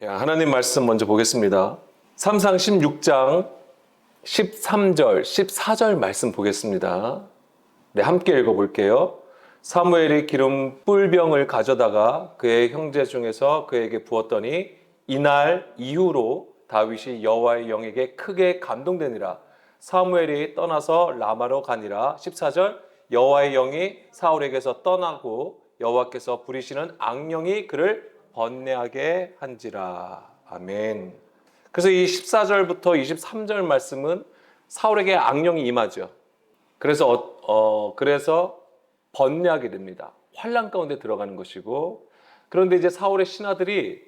하나님 말씀 먼저 보겠습니다. 삼상 16장 13절, 14절 말씀 보겠습니다. 네, 함께 읽어볼게요. 사무엘이 기름 뿔병을 가져다가 그의 형제 중에서 그에게 부었더니 이날 이후로 다윗이 여호와의 영에게 크게 감동되니라. 사무엘이 떠나서 라마로 가니라. 14절 여호와의 영이 사울에게서 떠나고 여호와께서 부리시는 악령이 그를 번뇌하게 한지라. 아멘. 그래서 이 14절부터 23절 말씀은 사울에게 악령이 임하죠. 그래서 번뇌하게 됩니다. 환난 가운데 들어가는 것이고, 그런데 이제 사울의 신하들이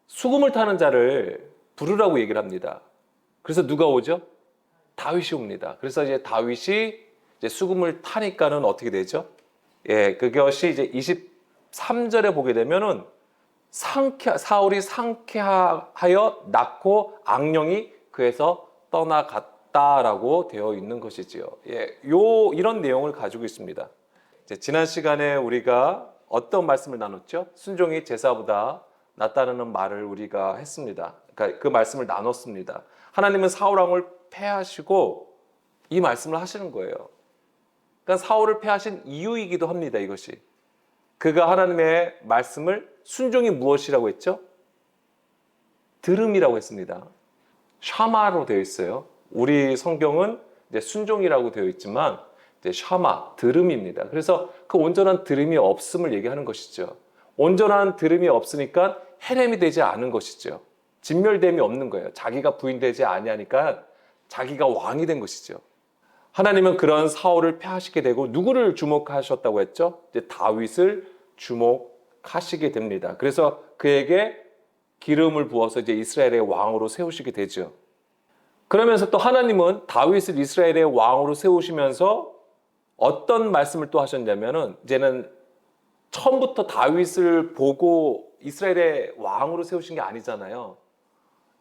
수금을 타는 자를 부르라고 얘기를 합니다. 그래서 누가 오죠? 다윗이 옵니다. 그래서 이제 다윗이 이제 수금을 타니까는 어떻게 되죠? 그것이 이제 23절에 보게 되면은 사울이 상쾌하여 낳고 악령이 그에서 떠나갔다라고 되어 있는 것이지요. 이런 내용을 가지고 있습니다. 지난 시간에 우리가 어떤 말씀을 나눴죠? 순종이 제사보다 낫다는 말을 우리가 했습니다. 그러니까 그 말씀을 나눴습니다. 하나님은 사울 왕을 패하시고 이 말씀을 하시는 거예요. 그러니까 사울을 패하신 이유이기도 합니다. 이것이 그가 하나님의 말씀을 순종이 무엇이라고 했죠? 들음이라고 했습니다. 샤마로 되어 있어요. 우리 성경은 이제 순종이라고 되어 있지만 이제 샤마, 들음입니다. 그래서 그 온전한 들음이 없음을 얘기하는 것이죠. 온전한 들음이 없으니까 헤렘이 되지 않은 것이죠. 진멸됨이 없는 거예요. 자기가 부인되지 아니하니까 자기가 왕이 된 것이죠. 하나님은 그런 사울을 패하시게 되고 누구를 주목하셨다고 했죠? 이제 다윗을 주목하시게 됩니다. 그래서 그에게 기름을 부어서 이제 이스라엘의 왕으로 세우시게 되죠. 그러면서 또 하나님은 다윗을 이스라엘의 왕으로 세우시면서 어떤 말씀을 또 하셨냐면은 이제는 처음부터 다윗을 보고 이스라엘의 왕으로 세우신 게 아니잖아요.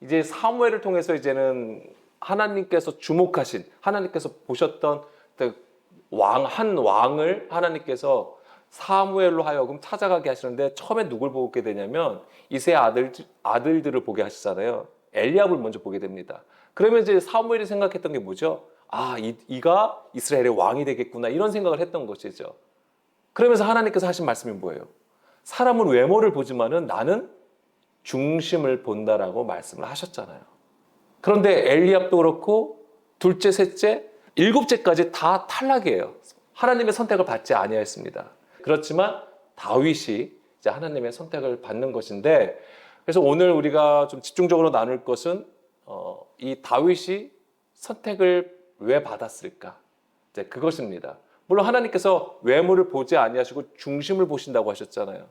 이제 사무엘을 통해서 이제는 하나님께서 주목하신, 하나님께서 보셨던 한 왕을 하나님께서 사무엘로 하여금 찾아가게 하시는데 처음에 누굴 보게 되냐면 이새의 아들들을 보게 하시잖아요. 엘리압을 먼저 보게 됩니다. 그러면 이제 사무엘이 생각했던 게 뭐죠? 이가 이스라엘의 왕이 되겠구나, 이런 생각을 했던 것이죠. 그러면서 하나님께서 하신 말씀이 뭐예요? 사람은 외모를 보지만은 나는 중심을 본다라고 말씀을 하셨잖아요. 그런데 엘리압도 그렇고 둘째, 셋째, 일곱째까지 다 탈락이에요. 하나님의 선택을 받지 아니하였습니다. 그렇지만 다윗이 이제 하나님의 선택을 받는 것인데, 그래서 오늘 우리가 좀 집중적으로 나눌 것은 이 다윗이 선택을 왜 받았을까? 이제 그것입니다. 물론 하나님께서 외모를 보지 아니하시고 중심을 보신다고 하셨잖아요.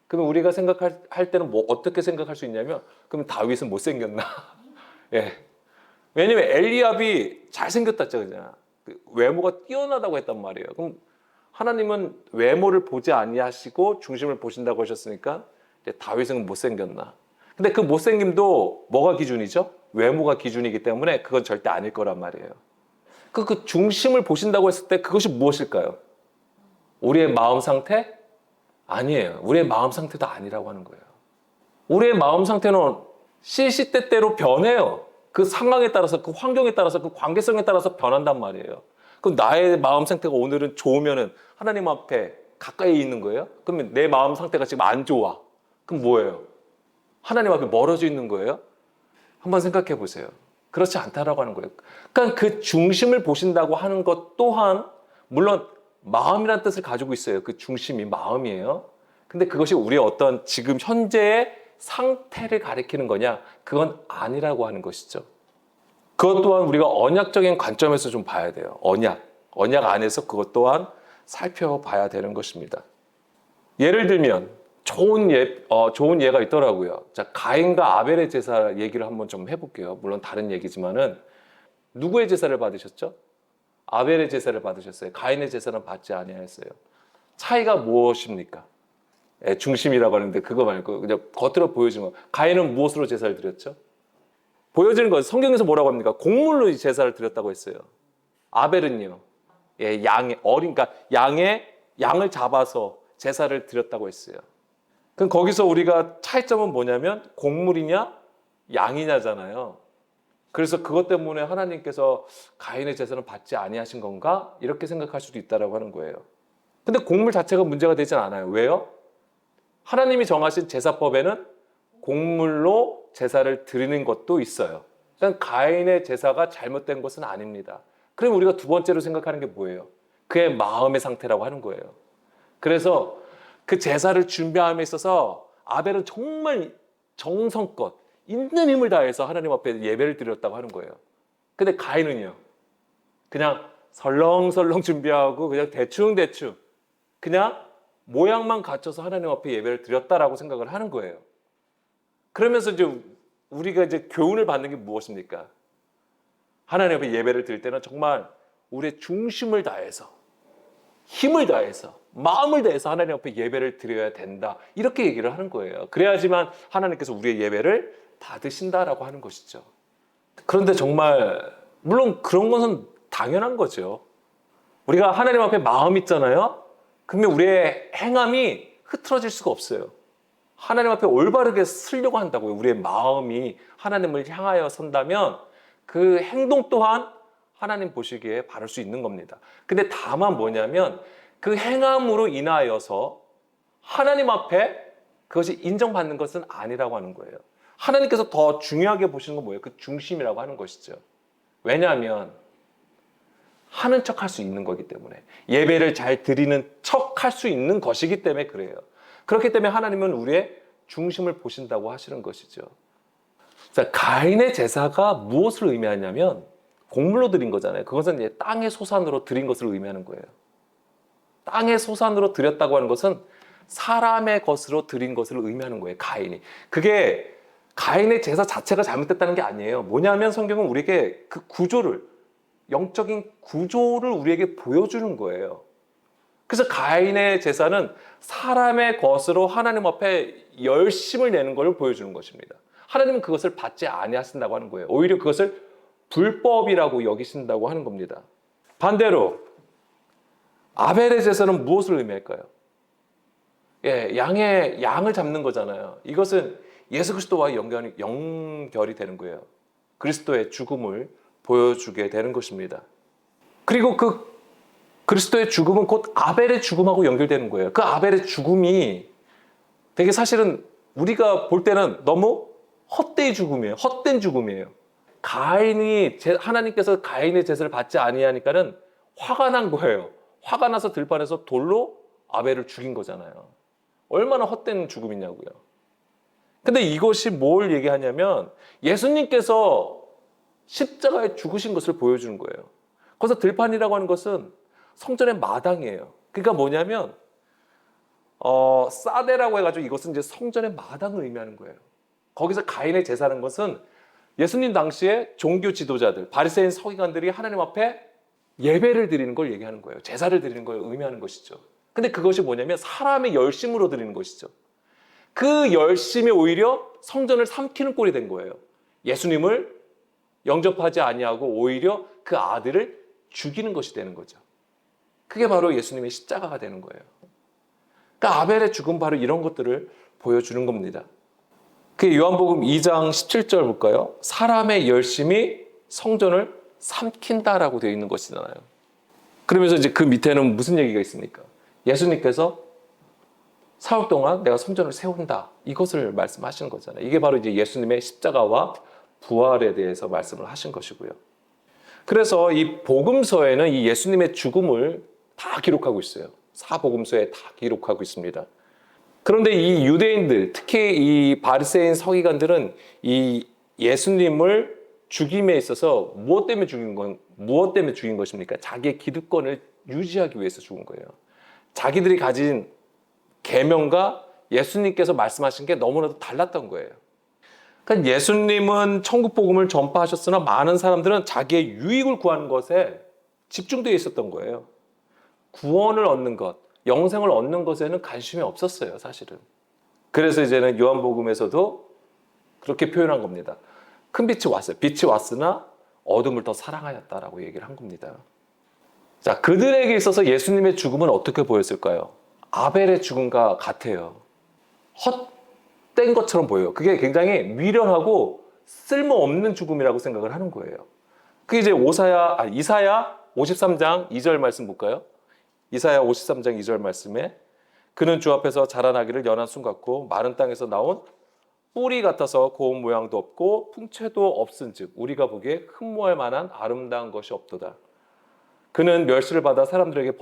그러면 우리가 생각할 때는 어떻게 생각할 수 있냐면, 그럼 다윗은 못생겼나? 왜냐면 엘리압이 잘생겼다 했잖아요. 외모가 뛰어나다고 했단 말이에요. 그럼 하나님은 외모를 보지 아니하시고 중심을 보신다고 하셨으니까 이제 다윗은 못생겼나? 근데 그 못생김도 뭐가 기준이죠? 외모가 기준이기 때문에 그건 절대 아닐 거란 말이에요. 그 중심을 보신다고 했을 때 그것이 무엇일까요? 우리의 마음 상태? 아니에요. 우리의 마음 상태도 아니라고 하는 거예요. 우리의 마음 상태는 시시때때로 변해요. 그 상황에 따라서, 그 환경에 따라서, 그 관계성에 따라서 변한단 말이에요. 그럼 나의 마음 상태가 오늘은 좋으면은 하나님 앞에 가까이 있는 거예요? 그러면 내 마음 상태가 지금 안 좋아. 그럼 뭐예요? 하나님 앞에 멀어져 있는 거예요? 한번 생각해 보세요. 그렇지 않다라고 하는 거예요. 그러니까 그 중심을 보신다고 하는 것 또한 물론 마음이라는 뜻을 가지고 있어요. 그 중심이 마음이에요. 근데 그것이 우리의 어떤 지금 현재의 상태를 가리키는 거냐? 그건 아니라고 하는 것이죠. 그것 또한 우리가 언약적인 관점에서 좀 봐야 돼요. 언약 안에서 그것 또한 살펴봐야 되는 것입니다. 예를 들면 좋은 예가 있더라고요. 자, 가인과 아벨의 제사 얘기를 한번 좀 해볼게요. 물론 다른 얘기지만은 누구의 제사를 받으셨죠? 아벨의 제사를 받으셨어요. 가인의 제사는 받지 아니하였어요. 차이가 무엇입니까? 중심이라고 하는데 그거 말고 그냥 겉으로 보여지는 거. 가인은 무엇으로 제사를 드렸죠? 보여지는 거. 성경에서 뭐라고 합니까? 곡물로 제사를 드렸다고 했어요. 아벨은요, 그러니까 양을 잡아서 제사를 드렸다고 했어요. 그럼 거기서 우리가 차이점은 뭐냐면 곡물이냐 양이냐잖아요. 그래서 그것 때문에 하나님께서 가인의 제사는 받지 아니하신 건가? 이렇게 생각할 수도 있다라고 하는 거예요. 근데 곡물 자체가 문제가 되진 않아요. 왜요? 하나님이 정하신 제사법에는 곡물로 제사를 드리는 것도 있어요. 그러니까 가인의 제사가 잘못된 것은 아닙니다. 그럼 우리가 두 번째로 생각하는 게 뭐예요? 그의 마음의 상태라고 하는 거예요. 그래서 그 제사를 준비함에 있어서 아벨은 정말 정성껏 있는 힘을 다해서 하나님 앞에 예배를 드렸다고 하는 거예요. 근데 가인은요, 그냥 설렁설렁 준비하고 그냥 대충대충 그냥 모양만 갖춰서 하나님 앞에 예배를 드렸다라고 생각을 하는 거예요. 그러면서 이제 우리가 이제 교훈을 받는 게 무엇입니까? 하나님 앞에 예배를 드릴 때는 정말 우리의 중심을 다해서, 힘을 다해서, 마음을 다해서 하나님 앞에 예배를 드려야 된다. 이렇게 얘기를 하는 거예요. 그래야지만 하나님께서 우리의 예배를 받으신다라고 하는 것이죠. 그런데 정말 물론 그런 것은 당연한 거죠. 우리가 하나님 앞에 마음 있잖아요. 그러면 우리의 행함이 흐트러질 수가 없어요. 하나님 앞에 올바르게 서려고 한다고요. 우리의 마음이 하나님을 향하여 선다면 그 행동 또한 하나님 보시기에 바를 수 있는 겁니다. 근데 다만 뭐냐면 그 행함으로 인하여서 하나님 앞에 그것이 인정받는 것은 아니라고 하는 거예요. 하나님께서 더 중요하게 보시는 건 뭐예요? 그 중심이라고 하는 것이죠. 왜냐하면 하는 척 할 수 있는 거기 때문에, 예배를 잘 드리는 척 할 수 있는 것이기 때문에 그래요. 그렇기 때문에 하나님은 우리의 중심을 보신다고 하시는 것이죠. 자, 가인의 제사가 무엇을 의미하냐면 곡물로 드린 거잖아요. 그것은 이제 땅의 소산으로 드린 것을 의미하는 거예요. 땅의 소산으로 드렸다고 하는 것은 사람의 것으로 드린 것을 의미하는 거예요. 가인이. 그게 가인의 제사 자체가 잘못됐다는 게 아니에요. 뭐냐면 성경은 우리에게 그 구조를, 영적인 구조를 우리에게 보여주는 거예요. 그래서 가인의 제사는 사람의 것으로 하나님 앞에 열심을 내는 것을 보여주는 것입니다. 하나님은 그것을 받지 아니하신다고 하는 거예요. 오히려 그것을 불법이라고 여기신다고 하는 겁니다. 반대로 아벨의 제사는 무엇을 의미할까요? 양을 잡는 거잖아요. 이것은 예수 그리스도와 연결이 되는 거예요. 그리스도의 죽음을 보여주게 되는 것입니다. 그리고 그 그리스도의 죽음은 곧 아벨의 죽음하고 연결되는 거예요. 그 아벨의 죽음이 되게 사실은 우리가 볼 때는 너무 헛된 죽음이에요. 하나님께서 가인의 제사를 받지 아니하니까는 화가 난 거예요. 화가 나서 들판에서 돌로 아벨을 죽인 거잖아요. 얼마나 헛된 죽음이냐고요. 근데 이것이 뭘 얘기하냐면 예수님께서 십자가에 죽으신 것을 보여주는 거예요. 그래서 들판이라고 하는 것은 성전의 마당이에요. 그러니까 뭐냐면 사데라고 해가지고 이것은 이제 성전의 마당을 의미하는 거예요. 거기서 가인의 제사라는 것은 예수님 당시에 종교 지도자들, 바리새인 서기관들이 하나님 앞에 예배를 드리는 걸 얘기하는 거예요. 제사를 드리는 걸 의미하는 것이죠. 근데 그것이 뭐냐면 사람의 열심으로 드리는 것이죠. 그 열심이 오히려 성전을 삼키는 꼴이 된 거예요. 예수님을 영접하지 아니하고 오히려 그 아들을 죽이는 것이 되는 거죠. 그게 바로 예수님의 십자가가 되는 거예요. 그러니까 아벨의 죽음 바로 이런 것들을 보여주는 겁니다. 그 요한복음 2장 17절 볼까요? 사람의 열심이 성전을 삼킨다라고 되어 있는 것이잖아요. 그러면서 이제 그 밑에는 무슨 얘기가 있습니까? 예수님께서 사흘 동안 내가 성전을 세운다. 이것을 말씀하시는 거잖아요. 이게 바로 이제 예수님의 십자가와 부활에 대해서 말씀을 하신 것이고요. 그래서 이 복음서에는 이 예수님의 죽음을 다 기록하고 있어요. 사복음서에 다 기록하고 있습니다. 그런데 이 유대인들, 특히 이 바리새인 서기관들은 이 예수님을 죽임에 있어서 무엇 때문에 죽인 것입니까? 자기의 기득권을 유지하기 위해서 죽은 거예요. 자기들이 가진 계명과 예수님께서 말씀하신 게 너무나도 달랐던 거예요. 그러니까 예수님은 천국 복음을 전파하셨으나 많은 사람들은 자기의 유익을 구하는 것에 집중되어 있었던 거예요. 구원을 얻는 것, 영생을 얻는 것에는 관심이 없었어요, 사실은. 그래서 이제는 요한복음에서도 그렇게 표현한 겁니다. 큰 빛이 왔어요. 빛이 왔으나 어둠을 더 사랑하였다라고 얘기를 한 겁니다. 자, 그들에게 있어서 예수님의 죽음은 어떻게 보였을까요? 아벨의 죽음과 같아요. 헛된 것처럼 보여요. 그게 굉장히 미련하고 쓸모없는 죽음이라고 생각을 하는 거예요. 그게 이제 이사야 53장 2절 말씀 볼까요? 이사야 53장 2절 말씀에 그는 주 앞에서 자라나기를 연한 순 같고 마른 땅에서 나온 뿌리 같아서 고운 모양도 없고 풍채도 없은즉 우리가 보기에 흠모할 만한 아름다운 것이 없도다. 그는 멸시를 받아 사람들에게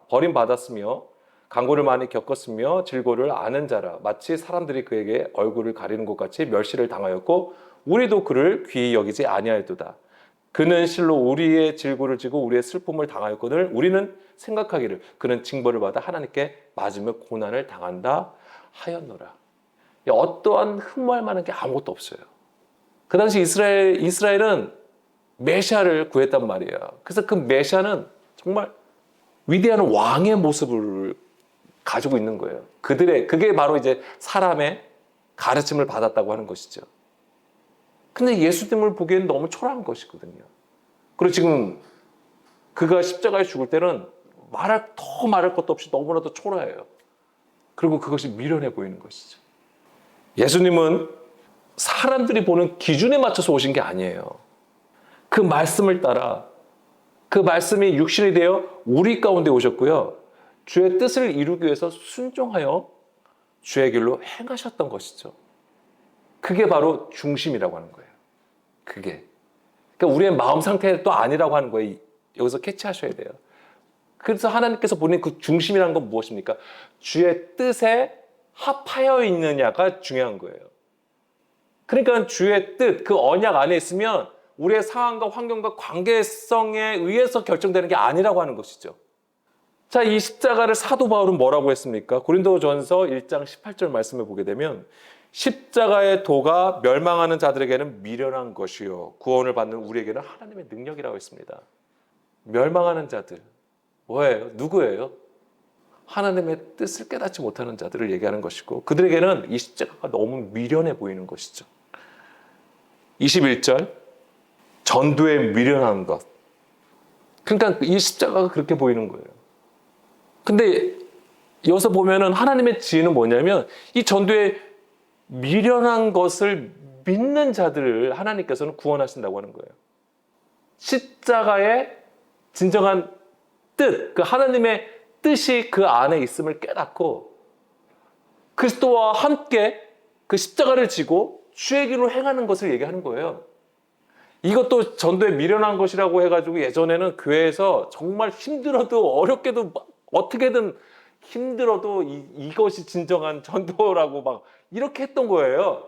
버림받았으며 강고를 많이 겪었으며 질고를 아는 자라. 마치 사람들이 그에게 얼굴을 가리는 것 같이 멸시를 당하였고 우리도 그를 귀히 여기지 아니하였도다. 그는 실로 우리의 질고를 지고 우리의 슬픔을 당하였거늘 우리는 생각하기를 그는 징벌을 받아 하나님께 맞으며 고난을 당한다 하였노라. 어떠한 흠모할 만한 게 아무것도 없어요. 그 당시 이스라엘은 메시아를 구했단 말이에요. 그래서 그 메시아는 정말 위대한 왕의 모습을 가지고 있는 거예요. 그게 바로 이제 사람의 가르침을 받았다고 하는 것이죠. 근데 예수님을 보기에는 너무 초라한 것이거든요. 그리고 지금 그가 십자가에 죽을 때는 말할 것도 없이 너무나도 초라해요. 그리고 그것이 미련해 보이는 것이죠. 예수님은 사람들이 보는 기준에 맞춰서 오신 게 아니에요. 그 말씀을 따라 그 말씀이 육신이 되어 우리 가운데 오셨고요. 주의 뜻을 이루기 위해서 순종하여 주의 길로 행하셨던 것이죠. 그게 바로 중심이라고 하는 거예요. 그게. 그러니까 우리의 마음 상태도 아니라고 하는 거예요. 여기서 캐치하셔야 돼요. 그래서 하나님께서 보는 그 중심이라는 건 무엇입니까? 주의 뜻에 합하여 있느냐가 중요한 거예요. 그러니까 주의 뜻, 그 언약 안에 있으면 우리의 상황과 환경과 관계성에 의해서 결정되는 게 아니라고 하는 것이죠. 자, 이 십자가를 사도 바울은 뭐라고 했습니까? 고린도전서 1장 18절 말씀을 보게 되면 십자가의 도가 멸망하는 자들에게는 미련한 것이요 구원을 받는 우리에게는 하나님의 능력이라고 했습니다. 멸망하는 자들 뭐예요? 누구예요? 하나님의 뜻을 깨닫지 못하는 자들을 얘기하는 것이고 그들에게는 이 십자가가 너무 미련해 보이는 것이죠. 21절 전도에 미련한 것. 그러니까 이 십자가가 그렇게 보이는 거예요. 근데 여기서 보면은 하나님의 지혜는 뭐냐면 이 전도에 미련한 것을 믿는 자들을 하나님께서는 구원하신다고 하는 거예요. 십자가의 진정한 뜻, 그 하나님의 뜻이 그 안에 있음을 깨닫고 그리스도와 함께 그 십자가를 지고 주의 길로 행하는 것을 얘기하는 거예요. 이것도 전도에 미련한 것이라고 해가지고 예전에는 교회에서 정말 힘들어도 어렵게도 어떻게든 힘들어도 이것이 진정한 전도라고 막 이렇게 했던 거예요.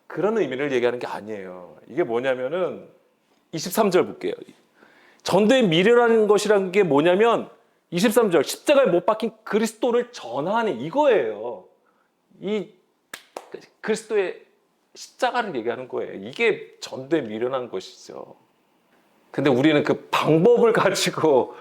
그런 의미를 얘기하는 게 아니에요. 이게 뭐냐면은 23절 볼게요. 전도에 미련한 것이라는 게 뭐냐면 23절 십자가에 못 박힌 그리스도를 전하니 이거예요. 이 그리스도의 십자가를 얘기하는 거예요. 이게 전도에 미련한 것이죠. 근데 우리는 그 방법을 가지고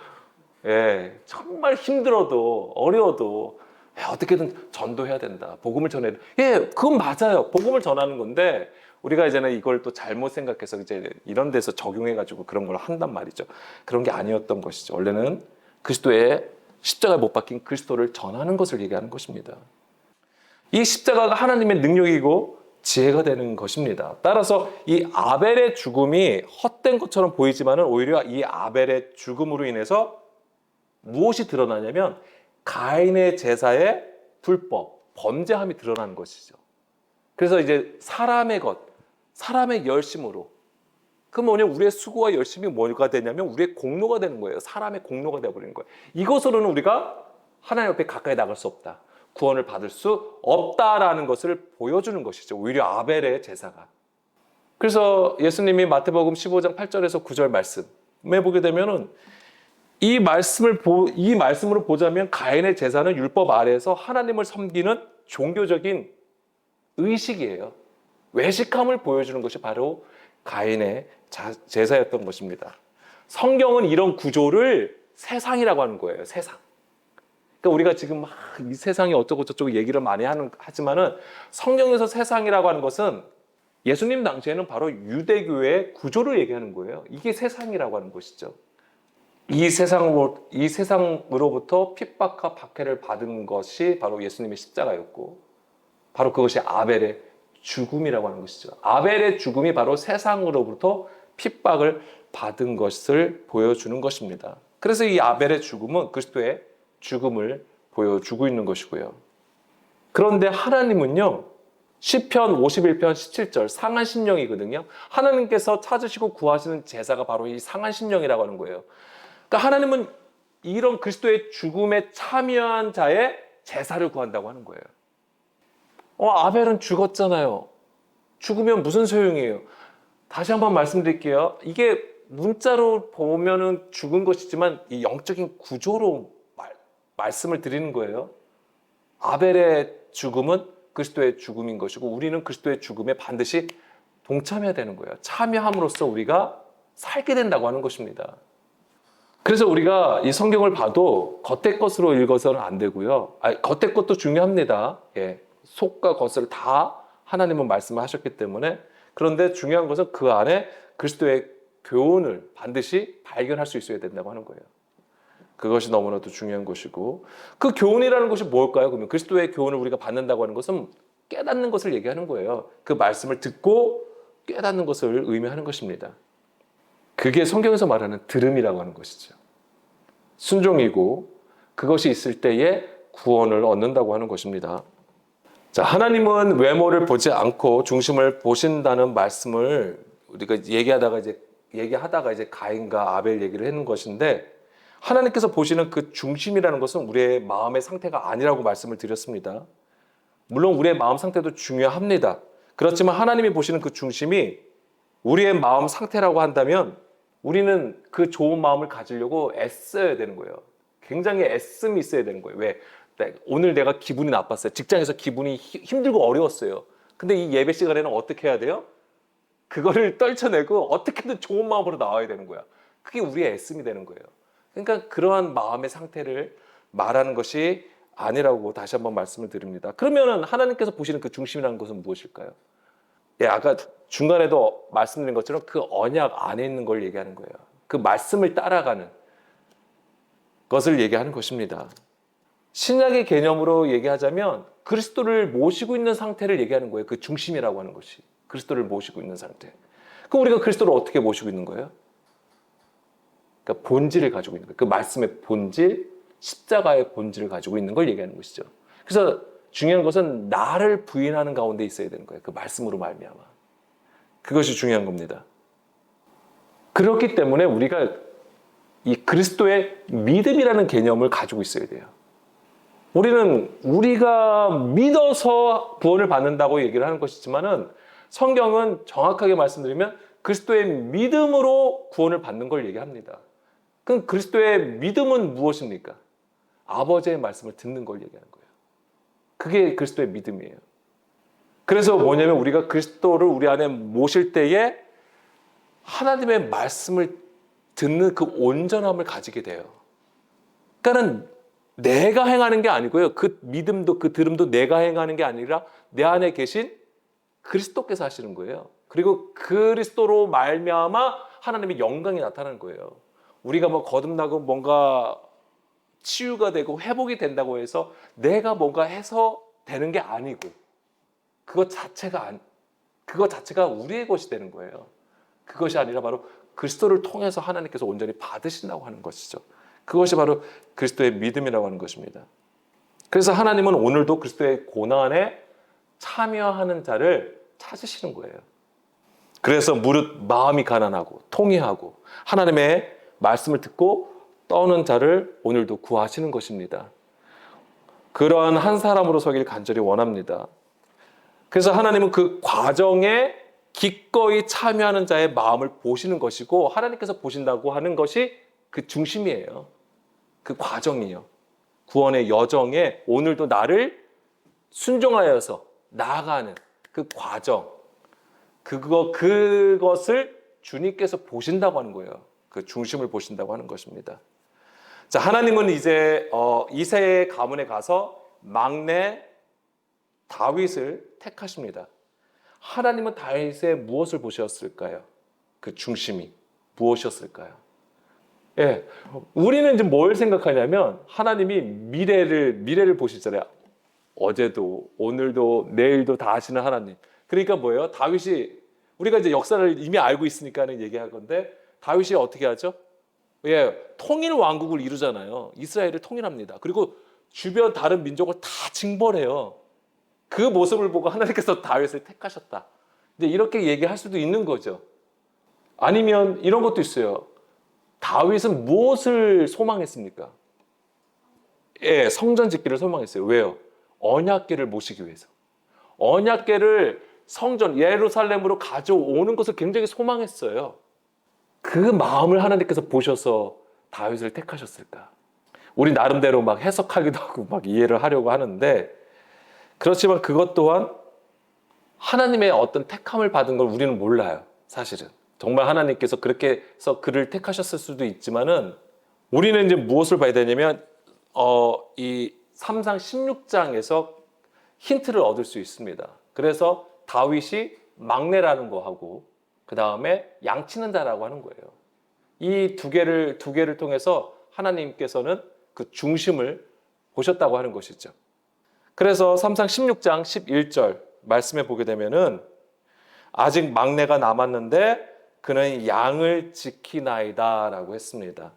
정말 힘들어도 어려워도 어떻게든 전도해야 된다. 복음을 전해야 된다. 그건 맞아요. 복음을 전하는 건데 우리가 이제는 이걸 또 잘못 생각해서 이제 이런 데서 적용해가지고 그런 걸 한단 말이죠. 그런 게 아니었던 것이죠. 원래는 그리스도의 십자가에 못 박힌 그리스도를 전하는 것을 얘기하는 것입니다. 이 십자가가 하나님의 능력이고 지혜가 되는 것입니다. 따라서 이 아벨의 죽음이 헛된 것처럼 보이지만은 오히려 이 아벨의 죽음으로 인해서 무엇이 드러나냐면 가인의 제사의 불법, 범죄함이 드러나는 것이죠. 그래서 이제 사람의 열심으로 그 뭐냐면 우리의 수고와 열심이 뭐가 되냐면 우리의 공로가 되는 거예요. 사람의 공로가 되어버리는 거예요. 이것으로는 우리가 하나님 앞에 가까이 나갈 수 없다. 구원을 받을 수 없다라는 것을 보여주는 것이죠. 오히려 아벨의 제사가. 그래서 예수님이 마태복음 15장 8절에서 9절 말씀에 보게 되면은 이 말씀으로 보자면 가인의 제사는 율법 아래에서 하나님을 섬기는 종교적인 의식이에요. 외식함을 보여주는 것이 바로 가인의 제사였던 것입니다. 성경은 이런 구조를 세상이라고 하는 거예요. 세상. 그러니까 우리가 지금 막 이 세상이 어쩌고 저쩌고 얘기를 많이 하지만은 성경에서 세상이라고 하는 것은 예수님 당시에는 바로 유대교의 구조를 얘기하는 거예요. 이게 세상이라고 하는 것이죠. 이 세상으로부터 핍박과 박해를 받은 것이 바로 예수님의 십자가였고 바로 그것이 아벨의 죽음이라고 하는 것이죠. 아벨의 죽음이 바로 세상으로부터 핍박을 받은 것을 보여주는 것입니다. 그래서 이 아벨의 죽음은 그리스도의 죽음을 보여주고 있는 것이고요. 그런데 하나님은요, 시편 51편 17절 상한 심령이거든요. 하나님께서 찾으시고 구하시는 제사가 바로 이 상한 심령이라고 하는 거예요. 그러니까 하나님은 이런 그리스도의 죽음에 참여한 자의 제사를 구한다고 하는 거예요. 아벨은 죽었잖아요. 죽으면 무슨 소용이에요? 다시 한번 말씀드릴게요. 이게 문자로 보면은 죽은 것이지만 이 영적인 구조로 말씀을 드리는 거예요. 아벨의 죽음은 그리스도의 죽음인 것이고 우리는 그리스도의 죽음에 반드시 동참해야 되는 거예요. 참여함으로써 우리가 살게 된다고 하는 것입니다. 그래서 우리가 이 성경을 봐도 겉의 것으로 읽어서는 안 되고요. 겉의 것도 중요합니다. 예, 속과 겉을 다 하나님은 말씀을 하셨기 때문에. 그런데 중요한 것은 그 안에 그리스도의 교훈을 반드시 발견할 수 있어야 된다고 하는 거예요. 그것이 너무나도 중요한 것이고, 그 교훈이라는 것이 뭘까요? 그러면 그리스도의 교훈을 우리가 받는다고 하는 것은 깨닫는 것을 얘기하는 거예요. 그 말씀을 듣고 깨닫는 것을 의미하는 것입니다. 그게 성경에서 말하는 들음이라고 하는 것이죠. 순종이고 그것이 있을 때에 구원을 얻는다고 하는 것입니다. 자, 하나님은 외모를 보지 않고 중심을 보신다는 말씀을 우리가 얘기하다가 이제 가인과 아벨 얘기를 하는 것인데, 하나님께서 보시는 그 중심이라는 것은 우리의 마음의 상태가 아니라고 말씀을 드렸습니다. 물론 우리의 마음 상태도 중요합니다. 그렇지만 하나님이 보시는 그 중심이 우리의 마음 상태라고 한다면 우리는 그 좋은 마음을 가지려고 애써야 되는 거예요. 굉장히 애씀이 있어야 되는 거예요. 왜? 오늘 내가 기분이 나빴어요. 직장에서 기분이 힘들고 어려웠어요. 근데 이 예배 시간에는 어떻게 해야 돼요? 그거를 떨쳐내고 어떻게든 좋은 마음으로 나와야 되는 거야. 그게 우리의 애씀이 되는 거예요. 그러니까 그러한 마음의 상태를 말하는 것이 아니라고 다시 한번 말씀을 드립니다. 그러면 하나님께서 보시는 그 중심이라는 것은 무엇일까요? 예, 아까 중간에도 말씀드린 것처럼 그 언약 안에 있는 걸 얘기하는 거예요. 그 말씀을 따라가는 것을 얘기하는 것입니다. 신약의 개념으로 얘기하자면 그리스도를 모시고 있는 상태를 얘기하는 거예요. 그 중심이라고 하는 것이. 그리스도를 모시고 있는 상태. 그럼 우리가 그리스도를 어떻게 모시고 있는 거예요? 그러니까 본질을 가지고 있는 거예요. 그 말씀의 본질, 십자가의 본질을 가지고 있는 걸 얘기하는 것이죠. 그래서 중요한 것은 나를 부인하는 가운데 있어야 되는 거예요. 그 말씀으로 말미암아. 그것이 중요한 겁니다. 그렇기 때문에 우리가 이 그리스도의 믿음이라는 개념을 가지고 있어야 돼요. 우리가 믿어서 구원을 받는다고 얘기를 하는 것이지만은 성경은 정확하게 말씀드리면 그리스도의 믿음으로 구원을 받는 걸 얘기합니다. 그럼 그리스도의 믿음은 무엇입니까? 아버지의 말씀을 듣는 걸 얘기하는 거예요. 그게 그리스도의 믿음이에요. 그래서 뭐냐면 우리가 그리스도를 우리 안에 모실 때에 하나님의 말씀을 듣는 그 온전함을 가지게 돼요. 그러니까는 내가 행하는 게 아니고요. 그 믿음도 그 들음도 내가 행하는 게 아니라 내 안에 계신 그리스도께서 하시는 거예요. 그리고 그리스도로 말미암아 하나님의 영광이 나타나는 거예요. 우리가 뭐 거듭나고 뭔가 치유가 되고 회복이 된다고 해서 내가 뭔가 해서 되는 게 아니고 그것 자체가 우리의 것이 되는 거예요. 그것이 아니라 바로 그리스도를 통해서 하나님께서 온전히 받으신다고 하는 것이죠. 그것이 바로 그리스도의 믿음이라고 하는 것입니다. 그래서 하나님은 오늘도 그리스도의 고난에 참여하는 자를 찾으시는 거예요. 그래서 무릇 마음이 가난하고 통회하고 하나님의 말씀을 듣고 떠는 자를 오늘도 구하시는 것입니다. 그러한 한 사람으로 서길 간절히 원합니다. 그래서 하나님은 그 과정에 기꺼이 참여하는 자의 마음을 보시는 것이고 하나님께서 보신다고 하는 것이 그 중심이에요. 그 과정이에요. 구원의 여정에 오늘도 나를 순종하여서 나아가는 그 과정, 그것을 주님께서 보신다고 하는 거예요. 그 중심을 보신다고 하는 것입니다. 자, 하나님은 이제 이새의 가문에 가서 막내 다윗을 택하십니다. 하나님은 다윗의 무엇을 보셨을까요? 그 중심이 무엇이었을까요? 예, 우리는 이제 뭘 생각하냐면 하나님이 미래를 보시잖아요. 어제도 오늘도 내일도 다 하시는 하나님. 그러니까 뭐예요? 다윗이 우리가 이제 역사를 이미 알고 있으니까는 얘기할 건데 다윗이 어떻게 하죠? 예, 통일 왕국을 이루잖아요. 이스라엘을 통일합니다. 그리고 주변 다른 민족을 다 징벌해요. 그 모습을 보고 하나님께서 다윗을 택하셨다. 이제 이렇게 얘기할 수도 있는 거죠. 아니면 이런 것도 있어요. 다윗은 무엇을 소망했습니까? 예, 성전 짓기를 소망했어요. 왜요? 언약궤를 모시기 위해서. 언약궤를 성전 예루살렘으로 가져오는 것을 굉장히 소망했어요. 그 마음을 하나님께서 보셔서 다윗을 택하셨을까? 우리 나름대로 막 해석하기도 하고 막 이해를 하려고 하는데 그렇지만 그것 또한 하나님의 어떤 택함을 받은 걸 우리는 몰라요. 사실은. 정말 하나님께서 그렇게 해서 그를 택하셨을 수도 있지만은 우리는 이제 무엇을 봐야 되냐면 이 3상 16장에서 힌트를 얻을 수 있습니다. 그래서 다윗이 막내라는 거하고 그 다음에 양치는 자라고 하는 거예요. 이 두 개를 통해서 하나님께서는 그 중심을 보셨다고 하는 것이죠. 그래서 3상 16장 11절 말씀에 보게 되면은 아직 막내가 남았는데 그는 양을 지키나이다 라고 했습니다.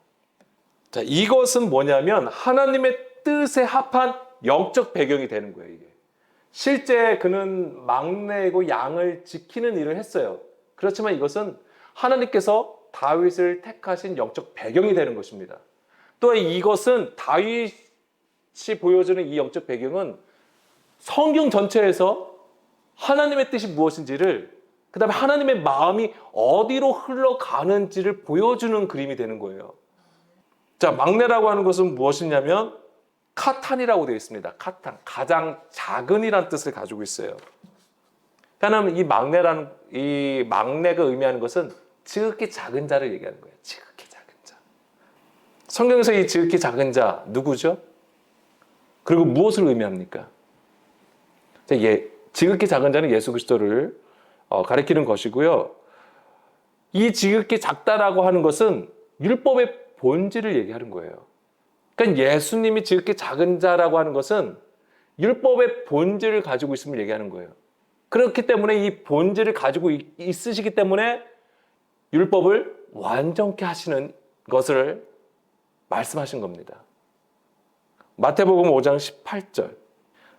자, 이것은 뭐냐면 하나님의 뜻에 합한 영적 배경이 되는 거예요. 이게. 실제 그는 막내고 양을 지키는 일을 했어요. 그렇지만 이것은 하나님께서 다윗을 택하신 영적 배경이 되는 것입니다. 또 이것은 다윗이 보여주는 이 영적 배경은 성경 전체에서 하나님의 뜻이 무엇인지를 그 다음에 하나님의 마음이 어디로 흘러가는지를 보여주는 그림이 되는 거예요. 자, 막내라고 하는 것은 무엇이냐면 카탄이라고 되어 있습니다. 카탄, 가장 작은이라는 뜻을 가지고 있어요. 그러니까 이 막내가 의미하는 것은 지극히 작은 자를 얘기하는 거예요. 지극히 작은 자. 성경에서 이 지극히 작은 자 누구죠? 그리고 무엇을 의미합니까? 지극히 작은 자는 예수 그리스도를 가리키는 것이고요. 이 지극히 작다라고 하는 것은 율법의 본질을 얘기하는 거예요. 그러니까 예수님이 지극히 작은 자라고 하는 것은 율법의 본질을 가지고 있음을 얘기하는 거예요. 그렇기 때문에 이 본질을 가지고 있으시기 때문에 율법을 완전케 하시는 것을 말씀하신 겁니다. 마태복음 5장 18절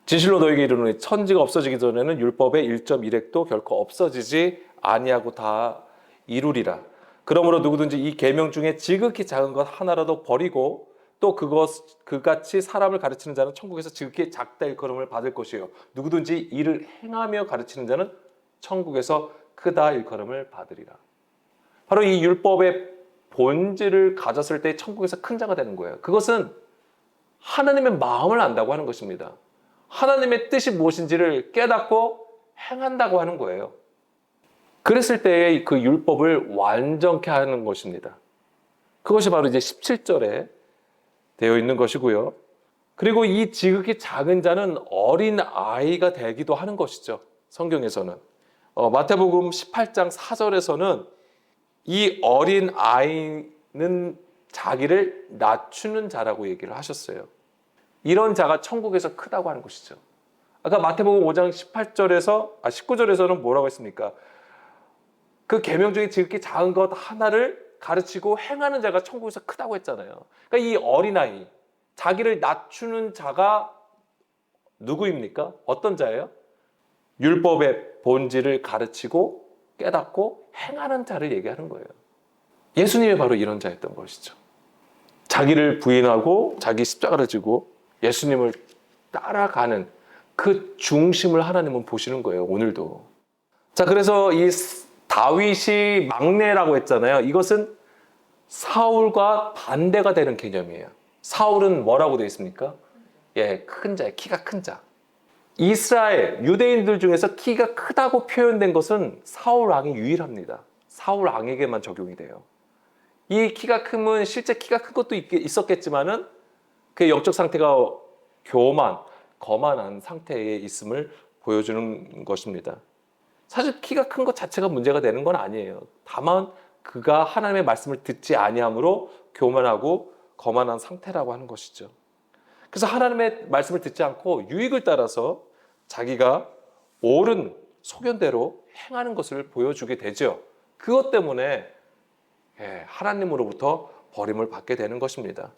진실로 너에게 이르노니 천지가 없어지기 전에는 율법의 1.1획도 결코 없어지지 아니하고 다 이루리라. 그러므로 누구든지 이 계명 중에 지극히 작은 것 하나라도 버리고 또 그같이 사람을 가르치는 자는 천국에서 지극히 작다 일컬음을 받을 것이요 누구든지 이를 행하며 가르치는 자는 천국에서 크다 일컬음을 받으리라. 바로 이 율법의 본질을 가졌을 때 천국에서 큰 자가 되는 거예요. 그것은 하나님의 마음을 안다고 하는 것입니다. 하나님의 뜻이 무엇인지를 깨닫고 행한다고 하는 거예요. 그랬을 때에 그 율법을 완전케 하는 것입니다. 그것이 바로 이제 17절에 되어 있는 것이고요. 그리고 이 지극히 작은 자는 어린 아이가 되기도 하는 것이죠. 성경에서는. 마태복음 18장 4절에서는 이 어린 아이는 자기를 낮추는 자라고 얘기를 하셨어요. 이런 자가 천국에서 크다고 하는 것이죠. 아까 마태복음 5장 19절에서는 뭐라고 했습니까? 그 계명 중에 지극히 작은 것 하나를 가르치고 행하는 자가 천국에서 크다고 했잖아요. 그러니까 이 어린아이, 자기를 낮추는 자가 누구입니까? 어떤 자예요? 율법의 본질을 가르치고 깨닫고 행하는 자를 얘기하는 거예요. 예수님이 바로 이런 자였던 것이죠. 자기를 부인하고 자기 십자가를 지고 예수님을 따라가는 그 중심을 하나님은 보시는 거예요. 오늘도. 자, 그래서 이 다윗이 막내라고 했잖아요. 이것은 사울과 반대가 되는 개념이에요. 사울은 뭐라고 되어 있습니까? 예, 큰 자예요. 키가 큰 자. 이스라엘 유대인들 중에서 키가 크다고 표현된 것은 사울 왕이 유일합니다. 사울 왕에게만 적용이 돼요. 이 키가 크면 실제 키가 큰 것도 있었겠지만은 그의 영적 상태가 거만한 상태에 있음을 보여주는 것입니다. 사실 키가 큰 것 자체가 문제가 되는 건 아니에요. 다만 그가 하나님의 말씀을 듣지 아니함으로 교만하고 거만한 상태라고 하는 것이죠. 그래서 하나님의 말씀을 듣지 않고 유익을 따라서 자기가 옳은 소견대로 행하는 것을 보여주게 되죠. 그것 때문에 하나님으로부터 버림을 받게 되는 것입니다.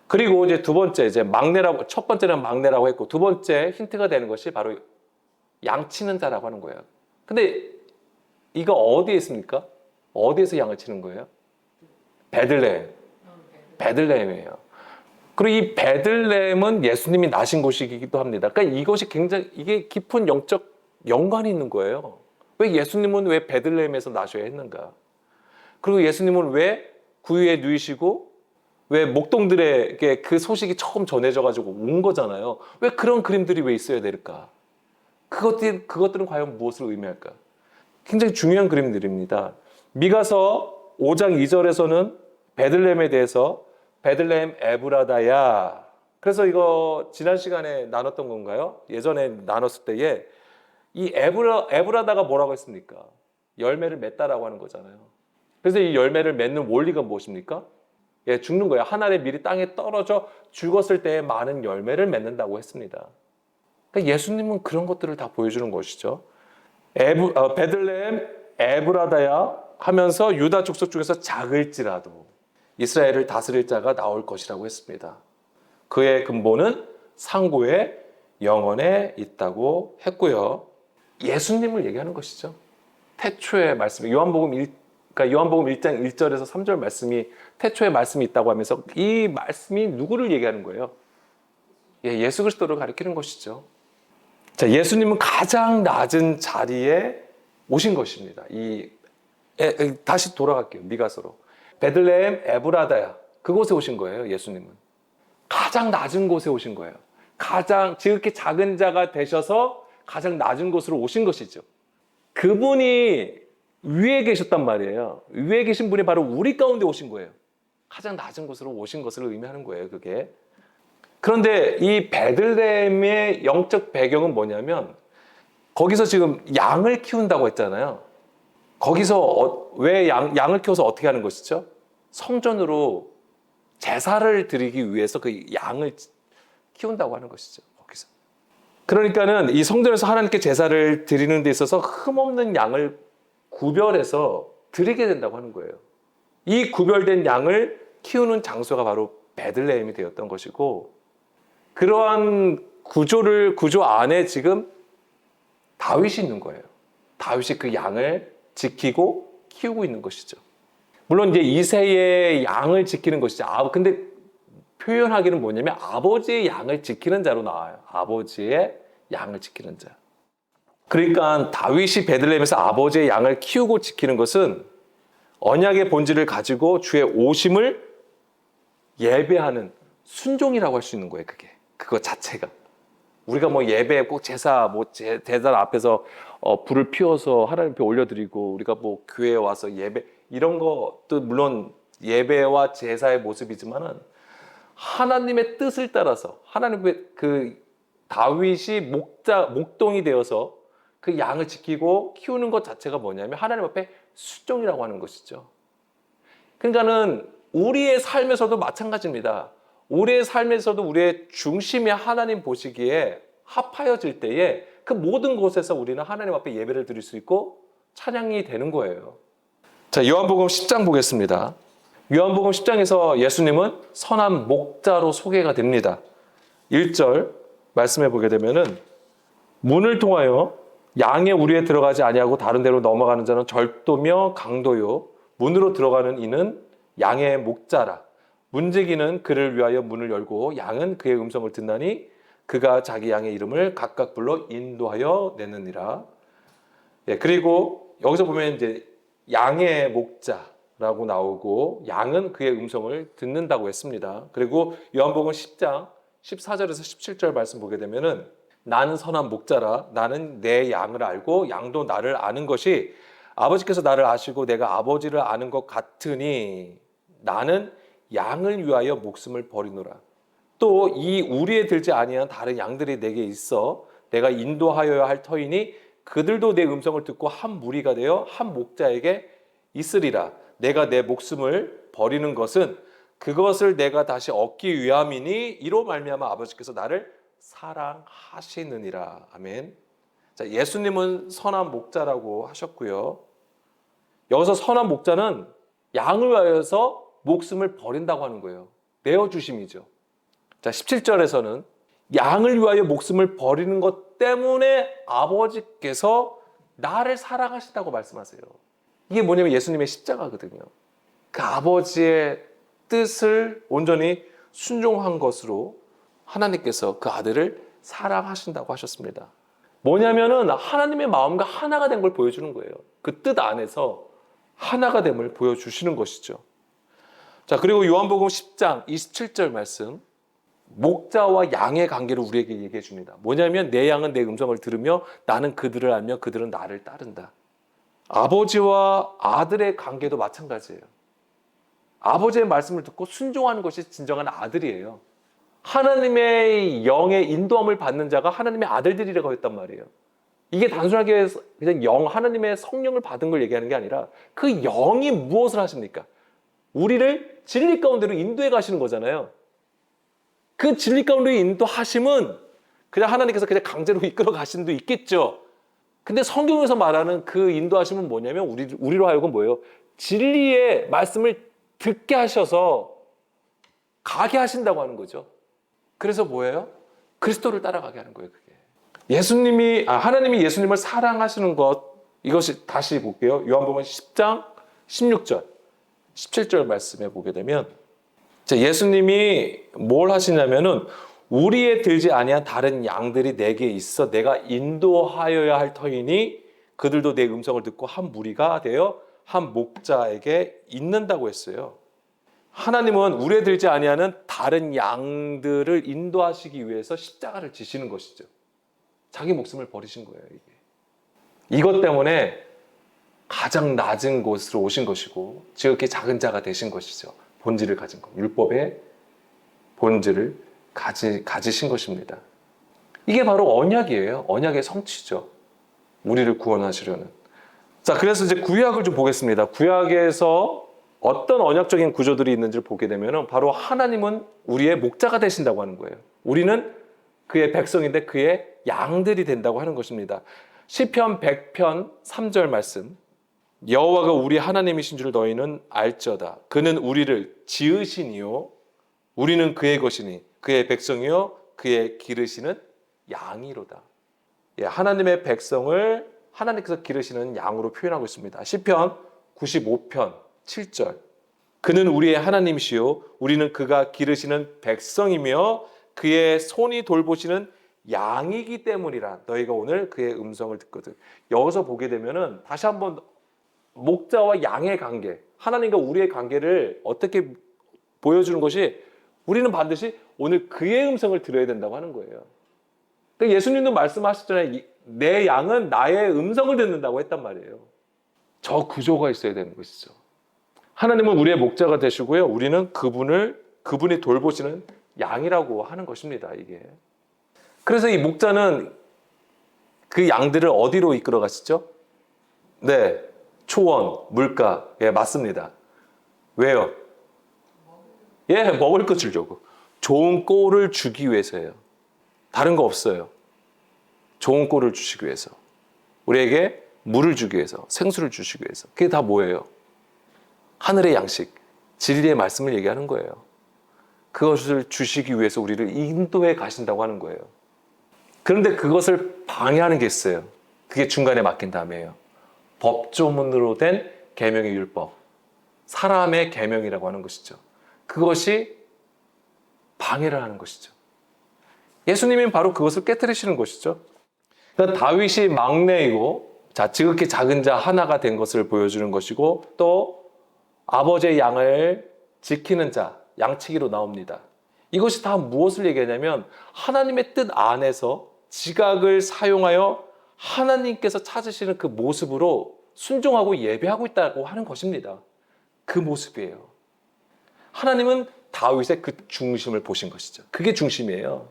그리고 이제 두 번째, 이제 막내라고, 첫 번째는 막내라고 했고, 두 번째 힌트가 되는 것이 바로 양치는 자라고 하는 거예요. 근데 이거 어디에 있습니까? 어디에서 양을 치는 거예요? 베들레헴. 베들레헴이에요. 그리고 이 베들레헴은 예수님이 나신 곳이기도 합니다. 그러니까 이것이 굉장히, 이게 깊은 영적 연관이 있는 거예요. 왜 예수님은 왜 베들레헴에서 나셔야 했는가? 그리고 예수님은 왜 구유에 누이시고 왜 목동들에게 그 소식이 처음 전해져 가지고 온 거잖아요. 왜 그런 그림들이 왜 있어야 될까? 그것들은 과연 무엇을 의미할까? 굉장히 중요한 그림들입니다. 미가서 5장 2절에서는 베들레헴에 대해서 베들레헴 에브라다야. 그래서 이거 지난 시간에 나눴던 건가요? 예전에 나눴을 때에 이 에브라다가 뭐라고 했습니까? 열매를 맺다라고 하는 거잖아요. 그래서 이 열매를 맺는 원리가 무엇입니까? 죽는 거예요. 한 알의 밀이 땅에 떨어져 죽었을 때 많은 열매를 맺는다고 했습니다. 그러니까 예수님은 그런 것들을 다 보여주는 것이죠. 베들레헴 에브라다야 하면서 유다 족속 중에서 작을지라도 이스라엘을 다스릴 자가 나올 것이라고 했습니다. 그의 근본은 상고의 영원에 있다고 했고요. 예수님을 얘기하는 것이죠. 태초의 말씀, 요한복음 1장 1절에서 3절 말씀이 태초의 말씀이 있다고 하면서 이 말씀이 누구를 얘기하는 거예요? 예수 그리스도를 가리키는 것이죠. 자, 예수님은 가장 낮은 자리에 오신 것입니다. 다시 돌아갈게요. 미가서로. 베들레헴 에브라다야. 그곳에 오신 거예요. 예수님은. 가장 낮은 곳에 오신 거예요. 가장 지극히 작은 자가 되셔서 가장 낮은 곳으로 오신 것이죠. 그분이 위에 계셨단 말이에요. 위에 계신 분이 바로 우리 가운데 오신 거예요. 가장 낮은 곳으로 오신 것을 의미하는 거예요. 그게. 그런데 이 베들레헴의 영적 배경은 뭐냐면 거기서 지금 양을 키운다고 했잖아요. 거기서 왜 양을 키워서 어떻게 하는 것이죠? 성전으로 제사를 드리기 위해서 그 양을 키운다고 하는 것이죠. 거기서. 그러니까는 이 성전에서 하나님께 제사를 드리는 데 있어서 흠없는 양을 구별해서 드리게 된다고 하는 거예요. 이 구별된 양을 키우는 장소가 바로 베들레헴이 되었던 것이고, 그러한 구조 안에 지금 다윗이 있는 거예요. 다윗이 그 양을 지키고 키우고 있는 것이죠. 물론 이제 이새의 양을 지키는 것이죠. 근데 표현하기는 뭐냐면 아버지의 양을 지키는 자로 나와요. 아버지의 양을 지키는 자. 그러니까 다윗이 베들레헴에서 아버지의 양을 키우고 지키는 것은 언약의 본질을 가지고 주의 오심을 예배하는 순종이라고 할 수 있는 거예요. 그거 자체가. 우리가 뭐 예배 꼭 제사 대단 앞에서 불을 피워서 하나님 앞에 올려드리고 우리가 뭐 교회에 와서 예배 이런 것도 물론 예배와 제사의 모습이지만은 하나님의 뜻을 따라서 하나님의 그 다윗이 목동이 되어서 그 양을 지키고 키우는 것 자체가 뭐냐면 하나님 앞에 순종이라고 하는 것이죠. 그러니까는 우리의 삶에서도 마찬가지입니다. 우리의 삶에서도 우리의 중심이 하나님 보시기에 합하여질 때에 그 모든 곳에서 우리는 하나님 앞에 예배를 드릴 수 있고 찬양이 되는 거예요. 자, 요한복음 10장 보겠습니다. 요한복음 10장에서 예수님은 선한 목자로 소개가 됩니다. 1절 말씀해 보게 되면은 문을 통하여 양의 우리에 들어가지 아니하고 다른 데로 넘어가는 자는 절도며 강도요 문으로 들어가는 이는 양의 목자라. 문지기는 그를 위하여 문을 열고 양은 그의 음성을 듣나니 그가 자기 양의 이름을 각각 불러 인도하여 내느니라. 그리고 여기서 보면 이제 양의 목자라고 나오고 양은 그의 음성을 듣는다고 했습니다. 그리고 요한복음 10장 14절에서 17절 말씀 보게 되면은 나는 선한 목자라. 나는 내 양을 알고 양도 나를 아는 것이 아버지께서 나를 아시고 내가 아버지를 아는 것 같으니 나는 양을 위하여 목숨을 버리노라. 또 이 우리에 들지 아니한 다른 양들이 내게 있어 내가 인도하여야 할 터이니 그들도 내 음성을 듣고 한 무리가 되어 한 목자에게 있으리라. 내가 내 목숨을 버리는 것은 그것을 내가 다시 얻기 위함이니 이로 말미암아 아버지께서 나를 사랑하시느니라. 아멘. 자, 예수님은 선한 목자라고 하셨고요. 여기서 선한 목자는 양을 위하여서 목숨을 버린다고 하는 거예요. 내어주심이죠. 자, 17절에서는 양을 위하여 목숨을 버리는 것 때문에 아버지께서 나를 사랑하신다고 말씀하세요. 이게 뭐냐면 예수님의 십자가거든요. 그 아버지의 뜻을 온전히 순종한 것으로 하나님께서 그 아들을 사랑하신다고 하셨습니다. 뭐냐면은 하나님의 마음과 하나가 된 걸 보여주는 거예요. 그 뜻 안에서 하나가 됨을 보여주시는 것이죠. 자, 그리고 요한복음 10장 27절 말씀, 목자와 양의 관계를 우리에게 얘기해 줍니다. 뭐냐면 내 양은 내 음성을 들으며 나는 그들을 알며 그들은 나를 따른다. 아버지와 아들의 관계도 마찬가지예요. 아버지의 말씀을 듣고 순종하는 것이 진정한 아들이에요. 하나님의 영의 인도함을 받는 자가 하나님의 아들들이라고 했단 말이에요. 이게 단순하게 그냥 하나님의 성령을 받은 걸 얘기하는 게 아니라 그 영이 무엇을 하십니까? 우리를 진리 가운데로 인도해 가시는 거잖아요. 그 진리 가운데 인도하심은 그냥 하나님께서 그냥 강제로 이끌어 가신 도 있겠죠. 근데 성경에서 말하는 그 인도하심은 뭐냐면 우리로 하여금 뭐예요? 진리의 말씀을 듣게 하셔서 가게 하신다고 하는 거죠. 그래서 뭐예요? 그리스도를 따라가게 하는 거예요, 그게. 하나님이 예수님을 사랑하시는 것, 이것이 다시 볼게요. 요한복음 10장 16절, 17절 말씀에 보게 되면, 자, 예수님이 뭘 하시냐면은, 우리에 들지 아니한 다른 양들이 내게 있어 내가 인도하여야 할 터이니 그들도 내 음성을 듣고 한 무리가 되어 한 목자에게 있는다고 했어요. 하나님은 우리에 들지 아니하는 다른 양들을 인도하시기 위해서 십자가를 지시는 것이죠. 자기 목숨을 버리신 거예요, 이게. 이것 때문에 가장 낮은 곳으로 오신 것이고 지극히 작은 자가 되신 것이죠. 본질을 가진 것, 율법의 본질을 가지신 것입니다. 이게 바로 언약이에요. 언약의 성취죠. 우리를 구원하시려는. 자, 그래서 이제 구약을 좀 보겠습니다. 구약에서 어떤 언약적인 구조들이 있는지를 보게 되면 바로 하나님은 우리의 목자가 되신다고 하는 거예요. 우리는 그의 백성인데 그의 양들이 된다고 하는 것입니다. 시편 100편 3절 말씀, 여호와가 우리 하나님이신 줄 너희는 알쩌다. 그는 우리를 지으시니요 우리는 그의 것이니 그의 백성이요 그의 기르시는 양이로다. 예, 하나님의 백성을 하나님께서 기르시는 양으로 표현하고 있습니다. 시편 95편 7절, 그는 우리의 하나님이시요 우리는 그가 기르시는 백성이며 그의 손이 돌보시는 양이기 때문이라. 너희가 오늘 그의 음성을 듣거든. 여기서 보게 되면은 다시 한번 목자와 양의 관계, 하나님과 우리의 관계를 어떻게 보여주는 것이, 우리는 반드시 오늘 그의 음성을 들어야 된다고 하는 거예요. 그러니까 예수님도 말씀하셨잖아요. 내 양은 나의 음성을 듣는다고 했단 말이에요. 저 구조가 있어야 되는 것이죠. 하나님은 우리의 목자가 되시고요. 우리는 그분이 돌보시는 양이라고 하는 것입니다, 이게. 그래서 이 목자는 그 양들을 어디로 이끌어 가시죠? 네, 초원, 물가. 예, 맞습니다. 왜요? 예, 먹을 것 주려고. 좋은 꼴을 주기 위해서예요. 다른 거 없어요. 좋은 꼴을 주시기 위해서. 우리에게 물을 주기 위해서, 생수를 주시기 위해서. 그게 다 뭐예요? 하늘의 양식, 진리의 말씀을 얘기하는 거예요. 그것을 주시기 위해서 우리를 인도해 가신다고 하는 거예요. 그런데 그것을 방해하는 게 있어요. 그게 중간에 막힌 다음에요. 법조문으로 된 계명의 율법, 사람의 계명이라고 하는 것이죠. 그것이 방해를 하는 것이죠. 예수님이 바로 그것을 깨뜨리시는 것이죠. 그러니까 다윗이 막내이고 지극히 작은 자 하나가 된 것을 보여주는 것이고, 또 아버지의 양을 지키는 자, 양치기로 나옵니다. 이것이 다 무엇을 얘기하냐면 하나님의 뜻 안에서 지각을 사용하여 하나님께서 찾으시는 그 모습으로 순종하고 예배하고 있다고 하는 것입니다. 그 모습이에요. 하나님은 다윗의 그 중심을 보신 것이죠. 그게 중심이에요.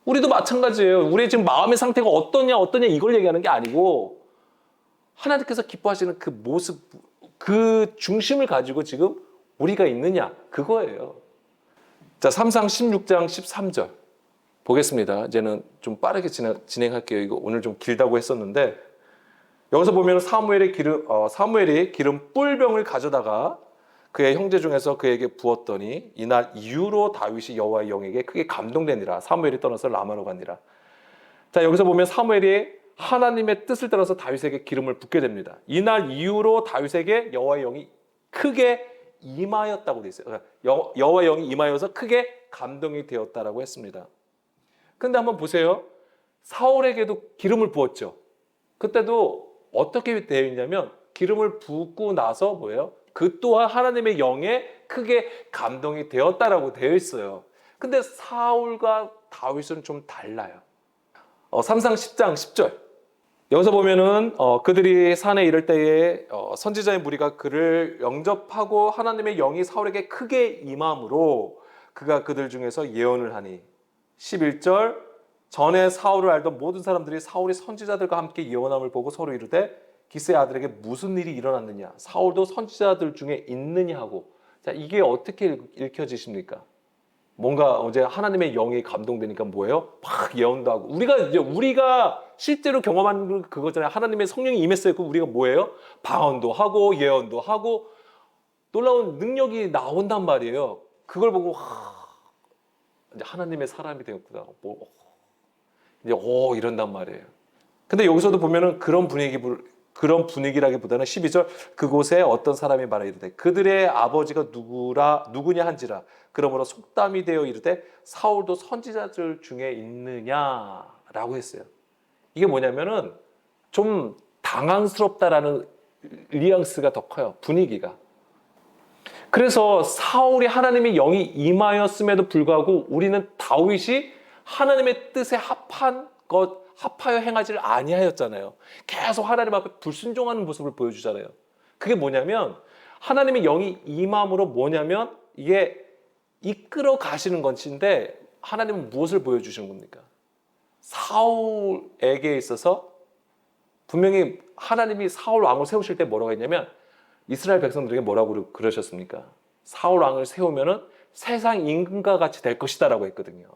우리도 마찬가지예요. 우리의 지금 마음의 상태가 어떠냐 이걸 얘기하는 게 아니고 하나님께서 기뻐하시는 그 모습, 그 중심을 가지고 지금 우리가 있느냐? 그거예요. 자, 3상 16장 13절 보겠습니다. 이제는 좀 빠르게 진행할게요. 이거 오늘 좀 길다고 했었는데 여기서 보면 사무엘이 기름 뿔병을 가져다가 그의 형제 중에서 그에게 부었더니 이날 이후로 다윗이 여호와의 영에게 크게 감동되니라. 사무엘이 떠나서 라마로 가니라. 자, 여기서 보면 사무엘이 하나님의 뜻을 따라서 다윗에게 기름을 붓게 됩니다. 이날 이후로 다윗에게 여호와의 영이 크게 임하였다고 되어 있어요. 여호와의 영이 임하여서 크게 감동이 되었다라고 했습니다. 근데 한번 보세요. 사울에게도 기름을 부었죠. 그때도 어떻게 되어 있냐면 기름을 붓고 나서 뭐예요? 그 또한 하나님의 영에 크게 감동이 되었다라고 되어 있어요. 근데 사울과 다윗은 좀 달라요. 3상 10장 10절 여기서 보면은 그들이 산에 이를 때에 선지자의 무리가 그를 영접하고 하나님의 영이 사울에게 크게 임함으로 그가 그들 중에서 예언을 하니 11절 전에 사울을 알던 모든 사람들이 사울이 선지자들과 함께 예언함을 보고 서로 이르되 기스의 아들에게 무슨 일이 일어났느냐 사울도 선지자들 중에 있느냐 하고 자 이게 어떻게 읽혀지십니까? 뭔가 어제 하나님의 영이 감동되니까 뭐예요? 막 예언도 하고 우리가 실제로 경험한 그거잖아요. 하나님의 성령이 임했어요. 그 우리가 뭐예요? 방언도 하고 예언도 하고 놀라운 능력이 나온단 말이에요. 그걸 보고 이제 하나님의 사람이 되었구나. 이제 이런단 말이에요. 근데 여기서도 보면은 그런 분위기라기보다는 12절 그곳에 어떤 사람이 말하 이르되 그들의 아버지가 누구냐 한지라 그러므로 속담이 되어 이르되 사울도 선지자들 중에 있느냐라고 했어요. 이게 뭐냐면은 좀 당황스럽다라는 뉘앙스가 더 커요. 분위기가. 그래서 사울이 하나님의 영이 임하였음에도 불구하고 우리는 다윗이 하나님의 뜻에 합하여 행하지를 아니하였잖아요. 계속 하나님 앞에 불순종하는 모습을 보여주잖아요. 그게 뭐냐면 하나님의 영이 임함으로 뭐냐면 이게 이끌어 가시는 것인데 하나님은 무엇을 보여주시는 겁니까? 사울에게 있어서 분명히 하나님이 사울 왕을 세우실 때 뭐라고 했냐면 이스라엘 백성들에게 뭐라고 그러셨습니까? 사울 왕을 세우면은 세상 임금과 같이 될 것이다라고 했거든요.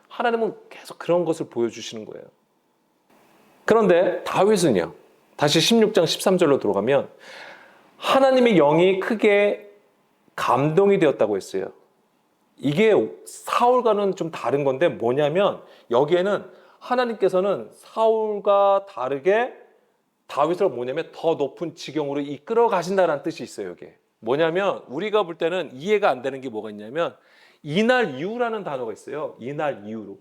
하나님은 계속 그런 것을 보여주시는 거예요. 그런데 다윗은요. 다시 16장 13절로 들어가면 하나님의 영이 크게 감동이 되었다고 했어요. 이게 사울과는 좀 다른 건데 뭐냐면 여기에는 하나님께서는 사울과 다르게 다윗을 뭐냐면 더 높은 지경으로 이끌어 가신다는 뜻이 있어요. 이게 뭐냐면 우리가 볼 때는 이해가 안 되는 게 뭐가 있냐면 이날 이후라는 단어가 있어요. 이날 이후로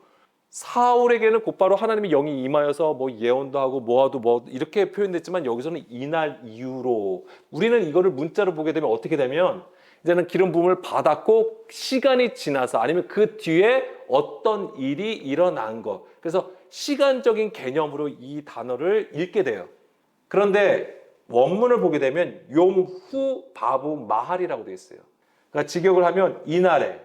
사울에게는 곧바로 하나님의 영이 임하여서 뭐 예언도 하고 뭐하도 뭐 이렇게 표현됐지만 여기서는 이날 이후로 우리는 이거를 문자로 보게 되면 어떻게 되면 이제는 기름 부음을 받았고 시간이 지나서 아니면 그 뒤에 어떤 일이 일어난 것 그래서 시간적인 개념으로 이 단어를 읽게 돼요. 그런데 원문을 보게 되면 용후 바부 마할이라고 되어 있어요. 그러니까 직역을 하면 이날에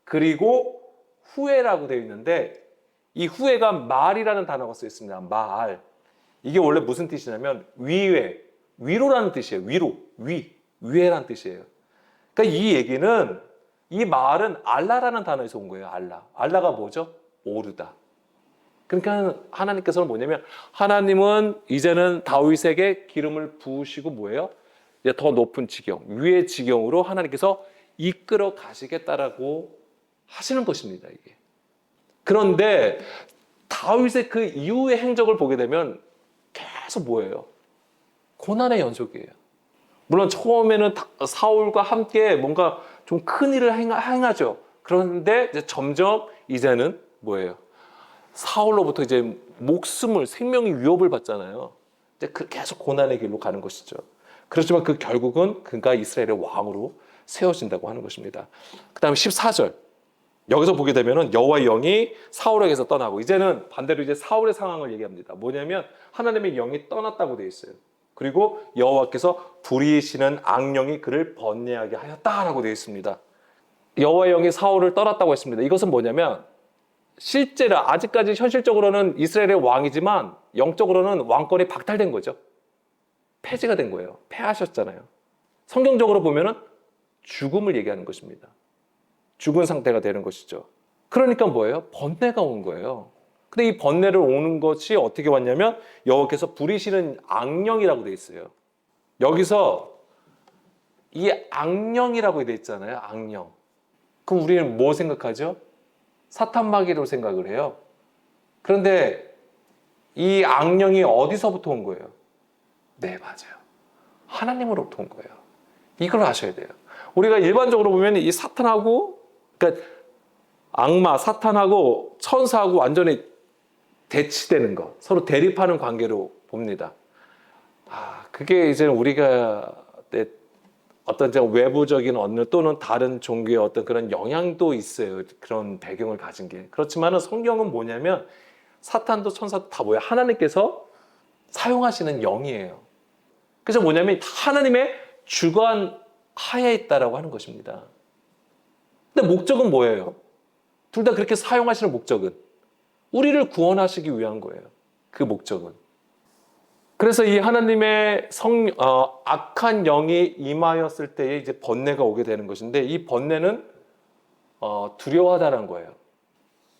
그리고 후에라고 되어 있는데 이 후에가 말이라는 단어가 쓰여 있습니다. 말. 이게 원래 무슨 뜻이냐면 위에, 위로라는 뜻이에요. 위에라는 뜻이에요. 그러니까 이 얘기는 이 말은 알라라는 단어에서 온 거예요. 알라가 뭐죠? 오르다. 그러니까 하나님께서는 뭐냐면 하나님은 이제는 다윗에게 기름을 부으시고 뭐예요? 이제 더 높은 지경, 위의 지경으로 하나님께서 이끌어 가시겠다라고 하시는 것입니다. 이게. 그런데 다윗의 그 이후의 행적을 보게 되면 계속 뭐예요? 고난의 연속이에요. 물론 처음에는 사울과 함께 뭔가 좀 큰 일을 행하죠. 그런데 이제 점점 이제는 뭐예요? 사울로부터 이제 생명의 위협을 받잖아요. 이제 계속 고난의 길로 가는 것이죠. 그렇지만 그 결국은 그가 이스라엘의 왕으로 세워진다고 하는 것입니다. 그 다음에 14절. 여기서 보게 되면은 여호와의 영이 사울에게서 떠나고 이제는 반대로 이제 사울의 상황을 얘기합니다. 뭐냐면 하나님의 영이 떠났다고 되어 있어요. 그리고 여호와께서 부리시는 악령이 그를 번뇌하게 하였다라고 되어 있습니다. 여호와의 영이 사울을 떠났다고 했습니다. 이것은 뭐냐면 실제로 아직까지 현실적으로는 이스라엘의 왕이지만 영적으로는 왕권이 박탈된 거죠. 폐지가 된 거예요. 패하셨잖아요. 성경적으로 보면은 죽음을 얘기하는 것입니다. 죽은 상태가 되는 것이죠. 그러니까 뭐예요? 번뇌가 온 거예요. 근데 이 번뇌를 오는 것이 어떻게 왔냐면 여호와께서 부리시는 악령이라고 되어 있어요. 여기서 이 악령이라고 되어 있잖아요. 악령. 그럼 우리는 뭐 생각하죠? 사탄 마귀로 생각을 해요. 그런데 이 악령이 어디서부터 온 거예요? 네, 맞아요. 하나님으로부터 온 거예요. 이걸 아셔야 돼요. 우리가 일반적으로 보면 이 사탄하고, 그러니까 악마, 사탄하고 천사하고 완전히 대치되는 거, 서로 대립하는 관계로 봅니다. 그게 이제 우리가 어떤 외부적인 어느 또는 다른 종교의 어떤 그런 영향도 있어요. 그런 배경을 가진 게. 그렇지만은 성경은 뭐냐면 사탄도 천사도 다 뭐야? 하나님께서 사용하시는 영이에요. 그래서 뭐냐면 하나님의 주관 하에 있다라고 하는 것입니다. 근데 목적은 뭐예요? 둘 다 그렇게 사용하시는 목적은 우리를 구원하시기 위한 거예요. 그 목적은. 그래서 이 하나님의 악한 영이 임하였을 때에 이제 번뇌가 오게 되는 것인데 이 번뇌는 두려워하다는 거예요.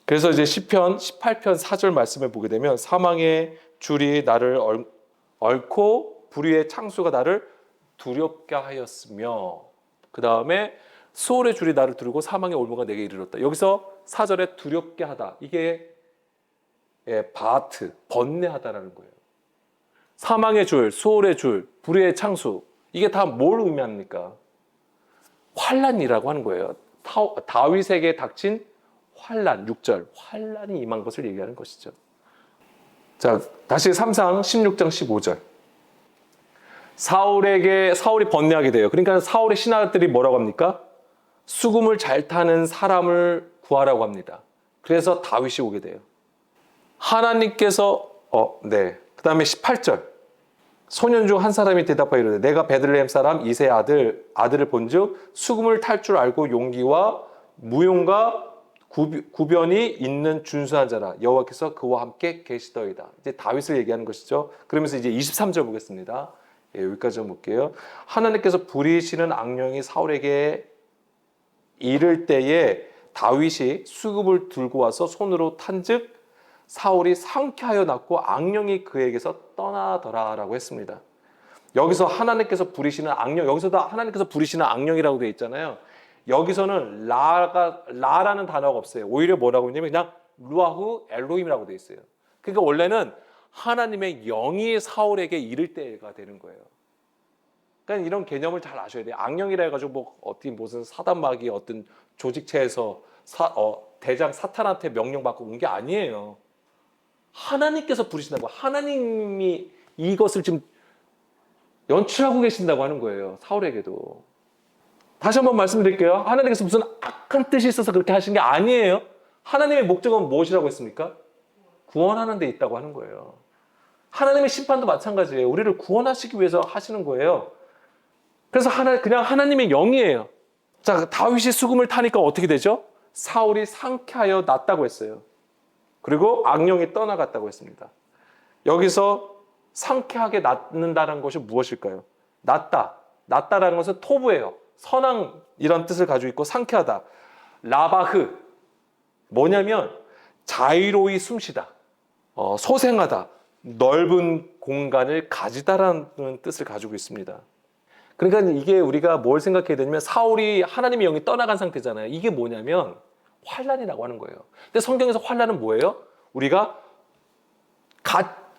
그래서 이제 시편 18편 4절 말씀을 보게 되면 사망의 줄이 나를 얽고 불의의 창수가 나를 두렵게 하였으며 그 다음에 수월의 줄이 나를 두르고 사망의 올무가 내게 이르렀다. 여기서 4절에 두렵게 하다. 이게 바트, 번뇌하다라는 거예요. 사망의 줄, 수월의 줄, 불의의 창수. 이게 다 뭘 의미합니까? 환란이라고 하는 거예요. 다윗에게 닥친 환란, 6절. 환란이 임한 것을 얘기하는 것이죠. 자, 다시 3상 16장 15절. 사울이 번뇌하게 돼요. 그러니까 사울의 신하들이 뭐라고 합니까? 수금을 잘 타는 사람을 구하라고 합니다. 그래서 다윗이 오게 돼요. 하나님께서 그 다음에 18절. 소년 중 한 사람이 대답하여 이르되 내가 베들레헴 사람 이새의 아들을 본즉 수금을 탈 줄 알고 용기와 무용과 구변이 있는 준수한 자라 여호와께서 그와 함께 계시더이다. 이제 다윗을 얘기하는 것이죠. 그러면서 이제 23절 보겠습니다. 여기까지 좀 볼게요. 하나님께서 부리시는 악령이 사울에게 이를 때에 다윗이 수금을 들고 와서 손으로 탄즉 사울이 상쾌하여 낫고 악령이 그에게서 떠나더라라고 했습니다. 여기서 하나님께서 부리시는 악령, 여기서도 하나님께서 부리시는 악령이라고 되어 있잖아요. 여기서는 라라는 단어가 없어요. 오히려 뭐라고 했냐면 그냥 루아후 엘로힘이라고 되어 있어요. 그러니까 원래는 하나님의 영이 사울에게 이를 때가 되는 거예요. 그러니까 이런 개념을 잘 아셔야 돼요. 악령이라 해가지고 어떤 무슨 사단마귀 어떤 조직체에서 대장 사탄한테 명령받고 온 게 아니에요. 하나님께서 부르신다고, 하나님이 이것을 지금 연출하고 계신다고 하는 거예요. 사울에게도. 다시 한번 말씀드릴게요. 하나님께서 무슨 악한 뜻이 있어서 그렇게 하신 게 아니에요. 하나님의 목적은 무엇이라고 했습니까? 구원하는 데 있다고 하는 거예요. 하나님의 심판도 마찬가지예요. 우리를 구원하시기 위해서 하시는 거예요. 그래서 그냥 하나님의 영이에요. 자, 다윗이 수금을 타니까 어떻게 되죠? 사울이 상쾌하여 낫다고 했어요. 그리고 악령이 떠나갔다고 했습니다. 여기서 상쾌하게 낫는다는 것이 무엇일까요? 낫다라는 것은 토부예요. 선왕이란 뜻을 가지고 있고 상쾌하다. 라바흐 뭐냐면 자유로이 숨쉬다, 소생하다, 넓은 공간을 가지다라는 뜻을 가지고 있습니다. 그러니까 이게 우리가 뭘 생각해야 되냐면 사울이 하나님의 영이 떠나간 상태잖아요. 이게 뭐냐면 환란이라고 하는 거예요. 근데 성경에서 환란은 뭐예요? 우리가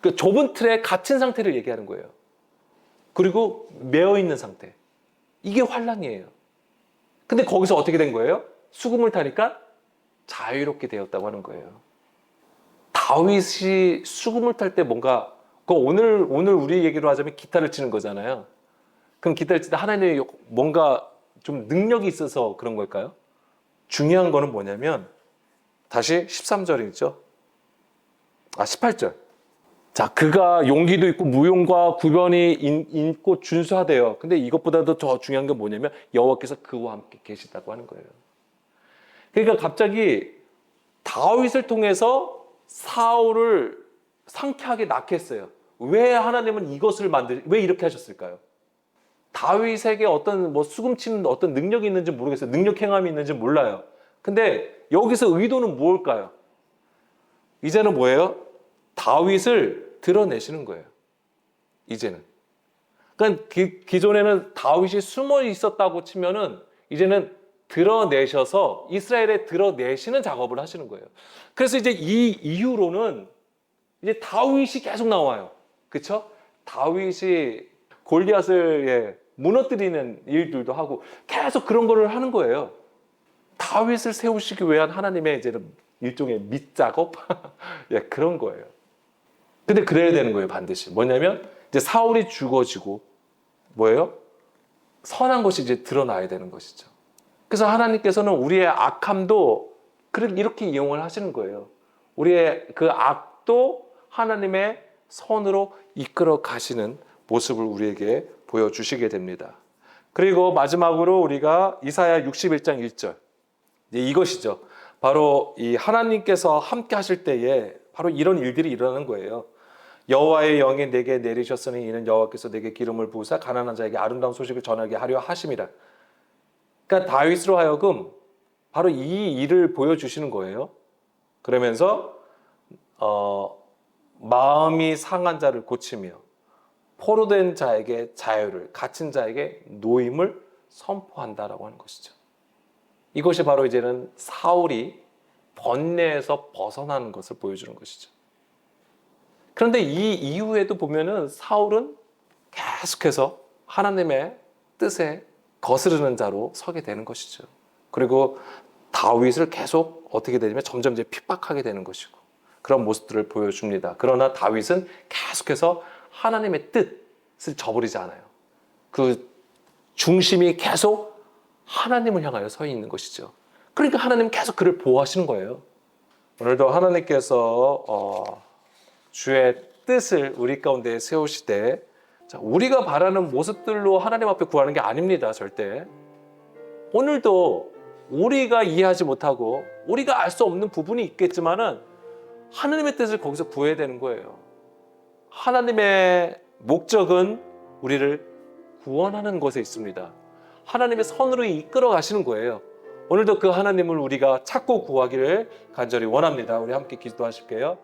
그 좁은 틀에 갇힌 상태를 얘기하는 거예요. 그리고 매어 있는 상태. 이게 환란이에요. 근데 거기서 어떻게 된 거예요? 수금을 타니까 자유롭게 되었다고 하는 거예요. 다윗이 수금을 탈 때 뭔가 오늘 우리 얘기로 하자면 기타를 치는 거잖아요. 그럼 기타를 칠 때 하나님의 뭔가 좀 능력이 있어서 그런 걸까요? 중요한 거는 뭐냐면 다시 13절이죠. 18절. 자, 그가 용기도 있고 무용과 구변이 있고 준수하대요. 근데 이것보다도 더 중요한 게 뭐냐면 여호와께서 그와 함께 계시다고 하는 거예요. 그러니까 갑자기 다윗을 통해서 사울을 상쾌하게 낳게 했어요. 왜 하나님은 이것을 왜 이렇게 하셨을까요? 다윗에게 어떤 뭐 수금치는 어떤 능력이 있는지 모르겠어요. 능력 행함이 있는지 몰라요. 근데 여기서 의도는 무엇일까요? 이제는 뭐예요? 다윗을 드러내시는 거예요. 이제는. 그러니까 기존에는 다윗이 숨어 있었다고 치면은 이제는 드러내셔서 이스라엘에 드러내시는 작업을 하시는 거예요. 그래서 이제 이 이후로는 이제 다윗이 계속 나와요. 그렇죠? 다윗이 골리앗을 무너뜨리는 일들도 하고 계속 그런 거를 하는 거예요. 다윗을 세우시기 위한 하나님의 이제는 일종의 밑작업? 그런 거예요. 근데 그래야 되는 거예요, 반드시. 뭐냐면 이제 사울이 죽어지고 뭐예요? 선한 것이 이제 드러나야 되는 것이죠. 그래서 하나님께서는 우리의 악함도 이렇게 이용을 하시는 거예요. 우리의 그 악도 하나님의 선으로 이끌어 가시는 모습을 우리에게 보여주시게 됩니다. 그리고 마지막으로 우리가 이사야 61장 1절. 이것이죠. 바로 이 하나님께서 함께 하실 때에 바로 이런 일들이 일어나는 거예요. 여호와의 영이 내게 내리셨으니 이는 여호와께서 내게 기름을 부으사 가난한 자에게 아름다운 소식을 전하게 하려 하심이라. 그러니까 다윗으로 하여금 바로 이 일을 보여주시는 거예요. 그러면서 마음이 상한 자를 고치며 포로된 자에게 자유를, 갇힌 자에게 노임을 선포한다라고 하는 것이죠. 이것이 바로 이제는 사울이 번뇌에서 벗어나는 것을 보여주는 것이죠. 그런데 이 이후에도 보면은 사울은 계속해서 하나님의 뜻에 거스르는 자로 서게 되는 것이죠. 그리고 다윗을 계속 어떻게 되냐면 점점 이제 핍박하게 되는 것이고 그런 모습들을 보여줍니다. 그러나 다윗은 계속해서 하나님의 뜻을 저버리지 않아요. 그 중심이 계속 하나님을 향하여 서 있는 것이죠. 그러니까 하나님은 계속 그를 보호하시는 거예요. 오늘도 하나님께서 주의 뜻을 우리 가운데 세우시되 우리가 바라는 모습들로 하나님 앞에 구하는 게 아닙니다. 절대. 오늘도 우리가 이해하지 못하고 우리가 알 수 없는 부분이 있겠지만은 하나님의 뜻을 거기서 구해야 되는 거예요. 하나님의 목적은 우리를 구원하는 것에 있습니다. 하나님의 선으로 이끌어 가시는 거예요. 오늘도 그 하나님을 우리가 찾고 구하기를 간절히 원합니다. 우리 함께 기도하실게요.